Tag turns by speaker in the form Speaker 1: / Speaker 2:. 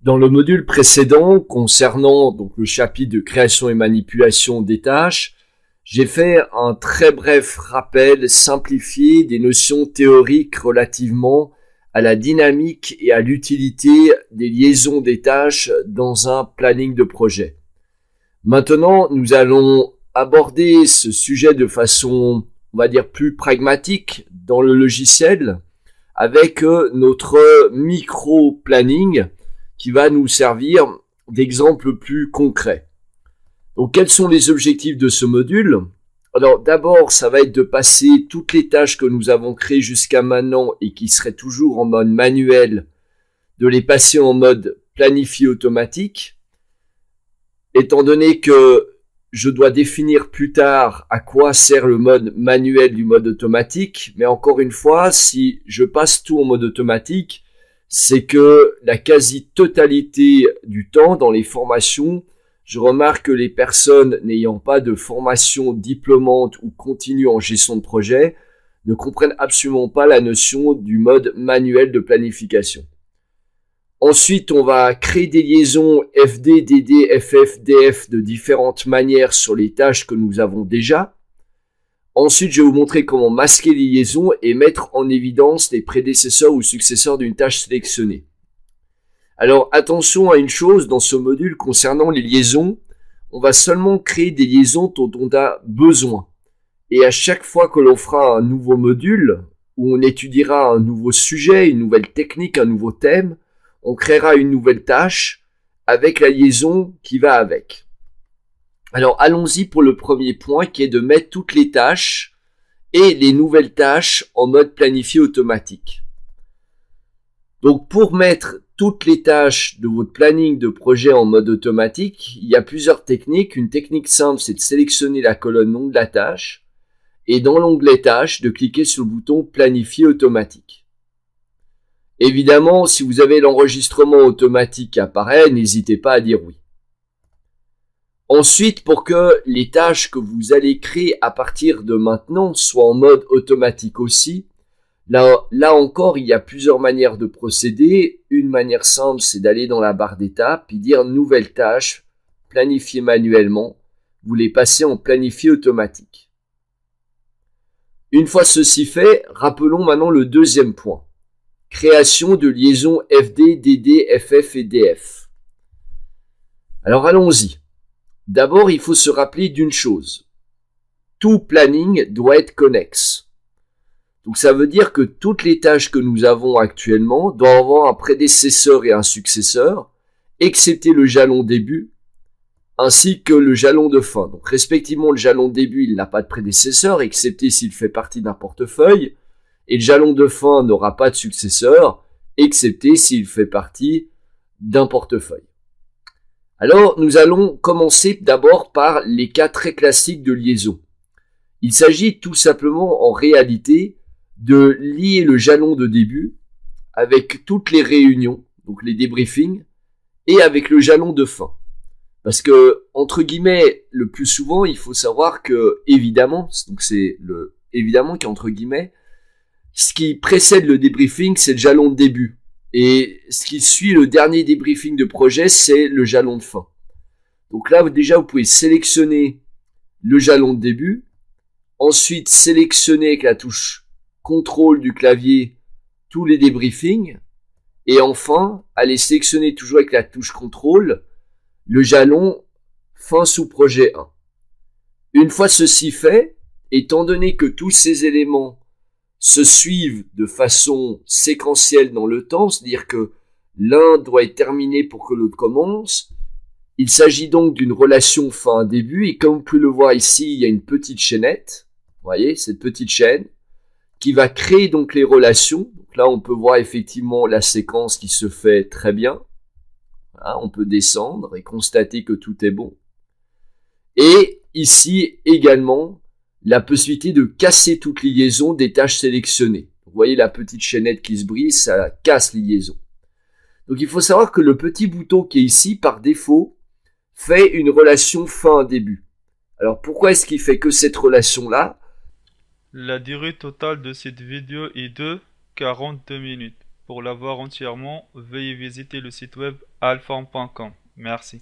Speaker 1: Dans le module précédent, concernant donc le chapitre de création et manipulation des tâches, j'ai fait un très bref rappel simplifié des notions théoriques relativement à la dynamique et à l'utilité des liaisons des tâches dans un planning de projet. Maintenant, nous allons aborder ce sujet de façon, on va dire, plus pragmatique dans le logiciel avec notre micro-planning qui va nous servir d'exemple plus concret. Donc, quels sont les objectifs de ce module? Alors, d'abord, ça va être de passer toutes les tâches que nous avons créées jusqu'à maintenant et qui seraient toujours en mode manuel, de les passer en mode planifié automatique, étant donné que je dois définir plus tard à quoi sert le mode manuel du mode automatique. Mais encore une fois, si je passe tout en mode automatique, c'est que la quasi-totalité du temps dans les formations, je remarque que les personnes n'ayant pas de formation diplômante ou continue en gestion de projet ne comprennent absolument pas la notion du mode manuel de planification. Ensuite, on va créer des liaisons FD, DD, FF, DF de différentes manières sur les tâches que nous avons déjà. Ensuite, je vais vous montrer comment masquer les liaisons et mettre en évidence les prédécesseurs ou successeurs d'une tâche sélectionnée. Alors, attention à une chose dans ce module concernant les liaisons. On va seulement créer des liaisons dont on a besoin. Et à chaque fois que l'on fera un nouveau module, où on étudiera un nouveau sujet, une nouvelle technique, un nouveau thème, on créera une nouvelle tâche avec la liaison qui va avec. Alors, allons-y pour le premier point qui est de mettre toutes les tâches et les nouvelles tâches en mode planifié automatique. Donc, pour mettre toutes les tâches de votre planning de projet en mode automatique, il y a plusieurs techniques. Une technique simple, c'est de sélectionner la colonne nom de la tâche et dans l'onglet tâches, de cliquer sur le bouton planifier automatique. Évidemment, si vous avez l'enregistrement automatique qui apparaît, n'hésitez pas à dire oui. Ensuite, pour que les tâches que vous allez créer à partir de maintenant soient en mode automatique aussi, là encore, il y a plusieurs manières de procéder. Une manière simple, c'est d'aller dans la barre d'étapes, puis dire nouvelle tâche, planifier manuellement. Vous les passez en planifier automatique. Une fois ceci fait, rappelons maintenant le deuxième point. Création de liaisons FD, DD, FF et DF. Alors allons-y. D'abord, il faut se rappeler d'une chose. Tout planning doit être connexe. Donc ça veut dire que toutes les tâches que nous avons actuellement doivent avoir un prédécesseur et un successeur, excepté le jalon début, ainsi que le jalon de fin. Donc respectivement, le jalon début, il n'a pas de prédécesseur, excepté s'il fait partie d'un portefeuille, et le jalon de fin n'aura pas de successeur, excepté s'il fait partie d'un portefeuille. Alors, nous allons commencer d'abord par les cas très classiques de liaison. Il s'agit tout simplement, en réalité, de lier le jalon de début avec toutes les réunions, donc les débriefings, et avec le jalon de fin. Parce que, entre guillemets, le plus souvent, il faut savoir que, évidemment, donc c'est le évidemment qu'entre guillemets, ce qui précède le débriefing, c'est le jalon de début. Et ce qui suit le dernier débriefing de projet, c'est le jalon de fin. Donc là, déjà, vous pouvez sélectionner le jalon de début. Ensuite, sélectionner avec la touche contrôle du clavier tous les débriefings. Et enfin, aller sélectionner toujours avec la touche contrôle le jalon fin sous projet 1. Une fois ceci fait, étant donné que tous ces éléments se suivent de façon séquentielle dans le temps, c'est-à-dire que l'un doit être terminé pour que l'autre commence. Il s'agit donc d'une relation fin-début, et comme vous pouvez le voir ici, il y a une petite chaînette, vous voyez, cette petite chaîne, qui va créer donc les relations. Donc là, on peut voir effectivement la séquence qui se fait très bien. Hein, on peut descendre et constater que tout est bon. Et ici également, la possibilité de casser toute liaison des tâches sélectionnées. Vous voyez la petite chaînette qui se brise, ça casse les liaisons. Donc il faut savoir que le petit bouton qui est ici, par défaut, fait une relation fin-début. Alors pourquoi est-ce qu'il fait que cette relation-là?
Speaker 2: La durée totale de cette vidéo est de 42 minutes. Pour l'avoir entièrement, veuillez visiter le site web alform.com. Merci.